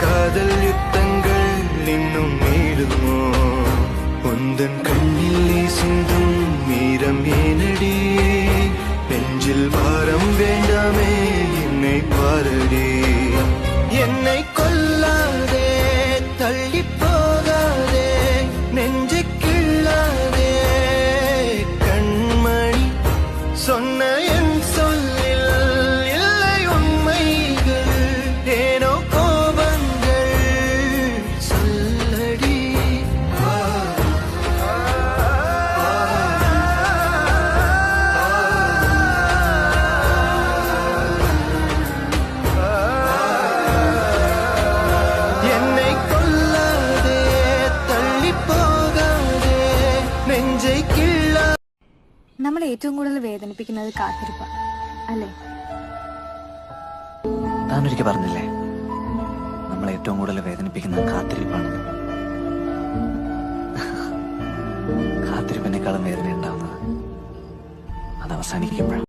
காதல் யுத்தங்கள் இன்னும் நீளுமோ? உந்தன் கண்ணில் நீ சிந்தும் மீரம் ஏனடி? நெஞ்சில் பாரம் வேண்டாமே என்னை பாரடி. என்னை கொல்லாதே, தள்ளி போகாதே, நெஞ்சை கிள்ளாதே கண்மணி. சொன்ன என் சொல்லில் இல்லை உண்மைகள், ஏனோ கோபங்கள் சொல்லடி. என்னை கொல்லாதே, தள்ளி പോകാതെ നെഞ്ചை കിള്ളാ. നമ്മളെ ഏറ്റവും കൂടുതൽ വേദനിപ്പിക്കുന്നത് കാത്തിരിപ്പ അല്ലേ? താനൊരിക്കൽ പറഞ്ഞില്ലേ നമ്മളെ ഏറ്റവും കൂടുതൽ വേദനിപ്പിക്കുന്നത് കാത്തിരിപ്പാണ്. കാത്തിരിപ്പിനേക്കാളും വേദന ഉണ്ടാവുന്നത് അത് അവസാനിക്കുമ്പോഴാണ്.